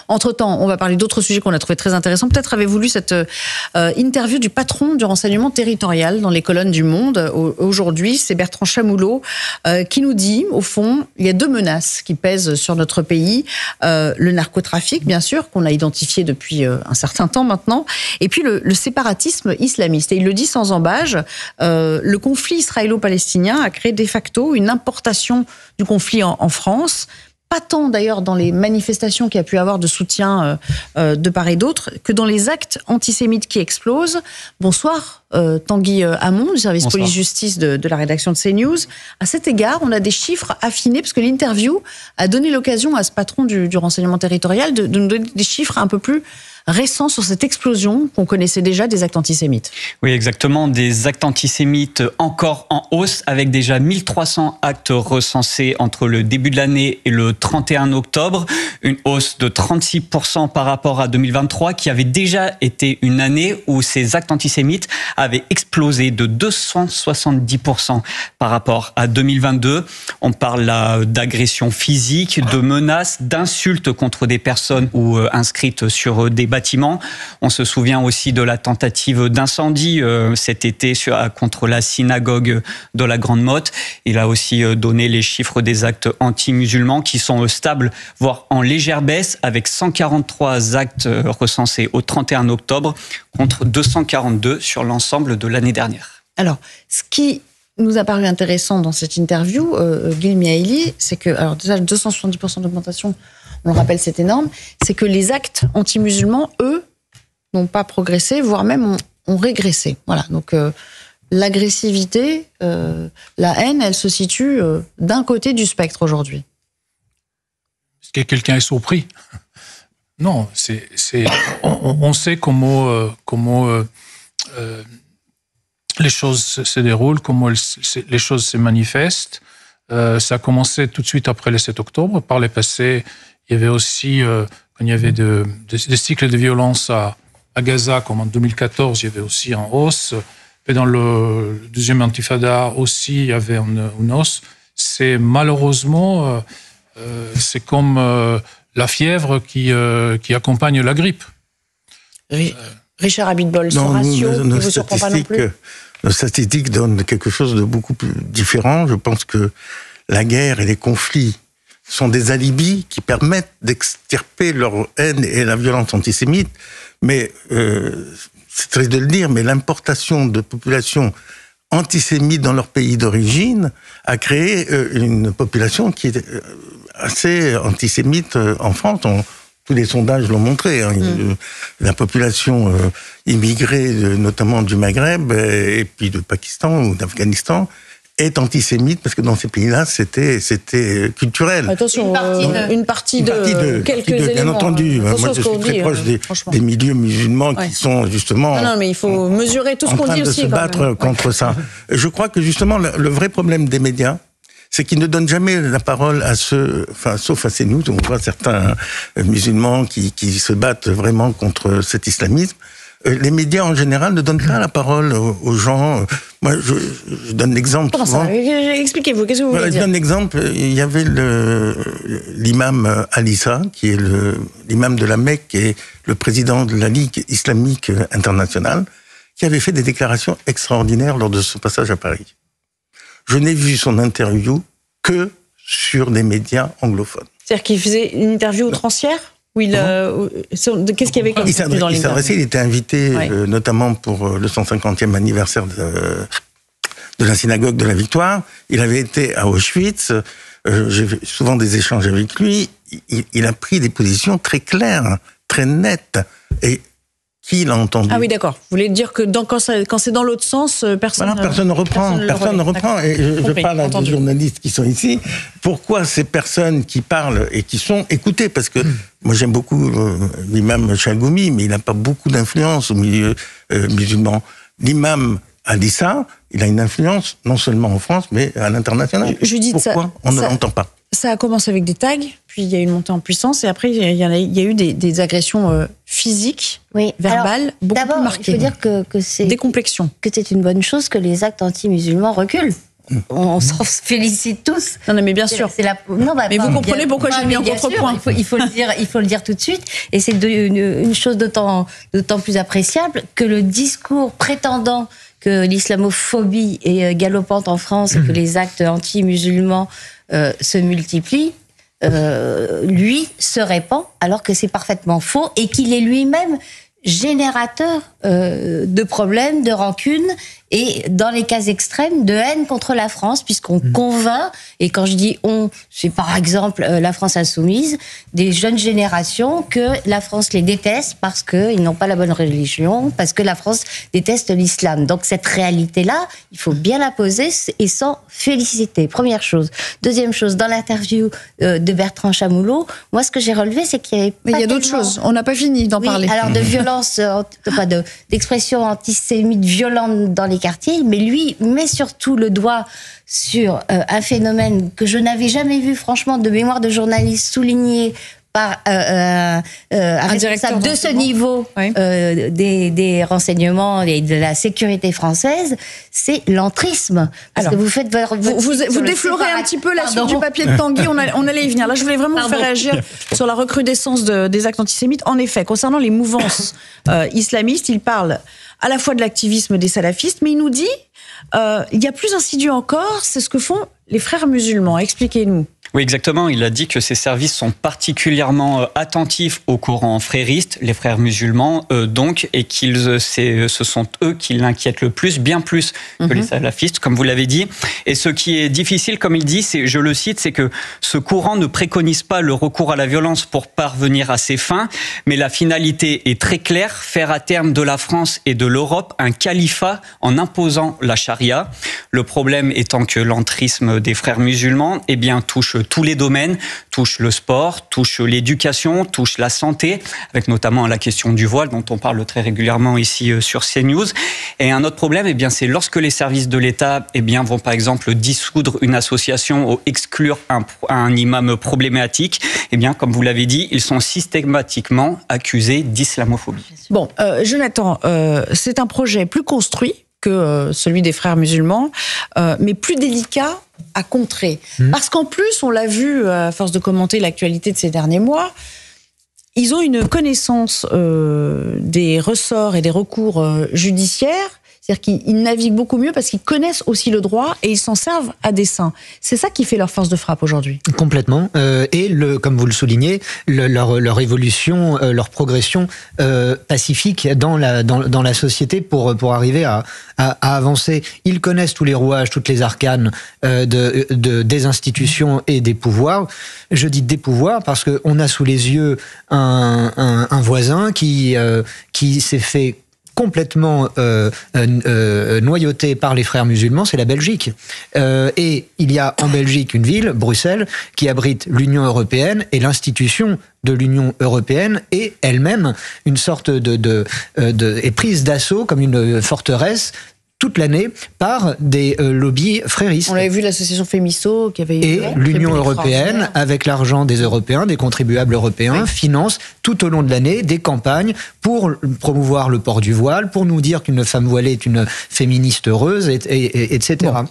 Entre-temps, on va parler d'autres sujets qu'on a trouvé très intéressants. Peut-être avez-vous lu cette interview du patron du renseignement territorial dans les colonnes du Monde. Aujourd'hui, c'est Bertrand Chamoulot qui nous dit, au fond, il y a deux menaces qui pèsent sur notre pays. Le narcotrafic, bien sûr, qu'on a identifié depuis un certain temps maintenant, et puis le séparatisme islamiste. Et il le dit sans ambages, le conflit israélo-palestinien a créé de facto une importation du conflit en France. Pas tant d'ailleurs dans les manifestations qu'il y a pu avoir de soutien de part et d'autre, que dans les actes antisémites qui explosent. Bonsoir Tanguy Hamon, du service police-justice de la rédaction de CNews. À cet égard, on a des chiffres affinés, parce que l'interview a donné l'occasion à ce patron du renseignement territorial de nous donner des chiffres un peu plus récents sur cette explosion qu'on connaissait déjà des actes antisémites. Oui, exactement. Des actes antisémites encore en hausse, avec déjà 1300 actes recensés entre le début de l'année et le 31 octobre. Une hausse de 36% par rapport à 2023, qui avait déjà été une année où ces actes antisémites avaient explosé de 270% par rapport à 2022. On parle là d'agressions physiques, de menaces, d'insultes contre des personnes ou inscrites sur des bâtiments. On se souvient aussi de la tentative d'incendie cet été contre la synagogue de la Grande Motte. Il a aussi donné les chiffres des actes anti-musulmans qui sont stables, voire en légère baisse, avec 143 actes recensés au 31 octobre contre 242 sur l'ensemble de l'année dernière. Alors, ce qui nous a paru intéressant dans cette interview, Gil Mihaili, c'est que, alors déjà 270% d'augmentation, on le rappelle, c'est énorme, c'est que les actes anti-musulmans, eux, n'ont pas progressé, voire même ont régressé. Voilà, donc l'agressivité, la haine, elle se situe d'un côté du spectre aujourd'hui. Est-ce que quelqu'un est surpris? Non, on sait comment les choses se déroulent, comment les choses se manifestent. Ça a commencé tout de suite après le 7 octobre. Par le passé, il y avait aussi, quand il y avait des cycles de violence à Gaza, comme en 2014, il y avait aussi en hausse. Et dans le deuxième intifada aussi, il y avait une hausse. C'est malheureusement, c'est comme la fièvre qui accompagne la grippe. Richard Abitbol, ce ratio ne vous surprend pas non plus? Nos statistiques donnent quelque chose de beaucoup plus différent. Je pense que la guerre et les conflits sont des alibis qui permettent d'extirper leur haine et la violence antisémite. Mais, c'est triste de le dire, mais l'importation de populations antisémites dans leur pays d'origine a créé une population qui est assez antisémite en France. Tous les sondages l'ont montré. La population immigrée, notamment du Maghreb et puis de Pakistan ou d'Afghanistan, est antisémite parce que dans ces pays-là, c'était culturel. Attention, une partie de quelques éléments. Bien entendu. Moi, je suis très proche des milieux musulmans qui sont justement... Non, mais il faut mesurer tout ce qu'on dit aussi. En train de se battre contre ça. Je crois que justement, le vrai problème des médias, c'est qu'ils ne donnent jamais la parole à ceux, sauf à CNews, on voit certains musulmans qui se battent vraiment contre cet islamisme. Les médias, en général, ne donnent pas la parole aux gens. Moi, je donne l'exemple. Comment ça? Expliquez-vous, qu'est-ce que vous voulez dire? Je donne l'exemple. Il y avait l'imam Alissa, qui est l'imam de la Mecque et le président de la Ligue islamique internationale, qui avait fait des déclarations extraordinaires lors de ce passage à Paris. Je n'ai vu son interview que sur des médias anglophones. C'est-à-dire qu'il faisait une interview outrancière? Qu'est-ce qu'il y avait comme contenu dans l'interview? Il était invité notamment pour le 150e anniversaire de la synagogue de la Victoire. Il avait été à Auschwitz. J'ai souvent des échanges avec lui. Il a pris des positions très claires, très nettes. Et qui l'a entendu? Ah oui, d'accord. Vous voulez dire que quand c'est dans l'autre sens, personne ne reprend. Personne ne reprend. Et je parle à des journalistes qui sont ici. Pourquoi ces personnes qui parlent et qui sont écoutées? Parce que moi, j'aime beaucoup l'imam Chagoumi, mais il n'a pas beaucoup d'influence au milieu musulman. L'imam Alissa, il a une influence non seulement en France, mais à l'international. Pourquoi on ne l'entend pas? Ça a commencé avec des tags, puis il y a eu une montée en puissance, et après, il y a eu des agressions physiques, verbales, beaucoup plus marquées. Il faut dire que c'est... Des complexions. Que c'est une bonne chose que les actes anti-musulmans reculent. on s'en félicite tous. Non, mais bien sûr. Mais vous comprenez pourquoi j'ai mis en contrepoint. Il faut le dire tout de suite. Et c'est une chose d'autant plus appréciable que le discours prétendant que l'islamophobie est galopante en France et que les actes anti-musulmans se multiplient, lui se répand alors que c'est parfaitement faux et qu'il est lui-même générateur de problèmes, de rancunes et, dans les cas extrêmes, de haine contre la France, puisqu'on convainc, et quand je dis on, c'est par exemple la France insoumise, des jeunes générations que la France les déteste parce qu'ils n'ont pas la bonne religion, parce que la France déteste l'islam. Donc cette réalité-là, il faut bien la poser et s'en féliciter. Première chose. Deuxième chose, dans l'interview de Bertrand Chamoulot, moi ce que j'ai relevé, c'est qu'il y avait pas. Mais il y a d'autres choses, on n'a pas fini d'en parler. Alors de violence, d'expression antisémite violente dans les quartiers, mais lui met surtout le doigt sur un phénomène que je n'avais jamais vu, franchement, de mémoire de journaliste souligné par un responsable de ce niveau des renseignements et de la sécurité française, c'est l'entrisme. Parce que vous faites vous déflorez un petit peu la suite du papier de Tanguy, on allait y venir. Là, je voulais vraiment vous faire réagir sur la recrudescence des actes antisémites. En effet, concernant les mouvances islamistes, il parle à la fois de l'activisme des salafistes, mais il nous dit il y a plus insidieux encore, c'est ce que font les frères musulmans. Expliquez-nous. Oui, exactement. Il a dit que ces services sont particulièrement attentifs au courant frériste, les frères musulmans, donc, et ce sont eux qui l'inquiètent le plus, bien plus que les salafistes, comme vous l'avez dit. Et ce qui est difficile, comme il dit, je le cite, c'est que ce courant ne préconise pas le recours à la violence pour parvenir à ses fins, mais la finalité est très claire, faire à terme de la France et de l'Europe un califat en imposant la charia. Le problème étant que l'entrisme des frères musulmans, touche tous les domaines, touche le sport, touche l'éducation, touche la santé, avec notamment la question du voile dont on parle très régulièrement ici sur CNews. Et un autre problème, c'est lorsque les services de l'État vont par exemple dissoudre une association ou exclure un imam problématique, comme vous l'avez dit, ils sont systématiquement accusés d'islamophobie. Bon, Jonathan, c'est un projet plus construit que celui des frères musulmans, mais plus délicat à contrer. Parce qu'en plus, on l'a vu à force de commenter l'actualité de ces derniers mois, ils ont une connaissance des ressorts et des recours judiciaires. C'est-à-dire qu'ils naviguent beaucoup mieux parce qu'ils connaissent aussi le droit et ils s'en servent à dessein. C'est ça qui fait leur force de frappe aujourd'hui. Complètement. Et comme vous le soulignez, leur évolution, leur progression pacifique dans la société pour arriver à avancer. Ils connaissent tous les rouages, toutes les arcanes des institutions et des pouvoirs. Je dis des pouvoirs parce qu'on a sous les yeux un voisin qui s'est fait complètement noyauté par les frères musulmans, c'est la Belgique. Et il y a en Belgique une ville, Bruxelles, qui abrite l'Union européenne et l'institution de l'Union européenne est elle-même une sorte est prise d'assaut comme une forteresse toute l'année par des lobbies fréristes. On l'avait vu, l'association Fémisso qui avait... Et l'Union européenne, avec l'argent des Européens, des contribuables européens, finance tout au long de l'année des campagnes pour promouvoir le port du voile, pour nous dire qu'une femme voilée est une féministe heureuse, etc. Bon.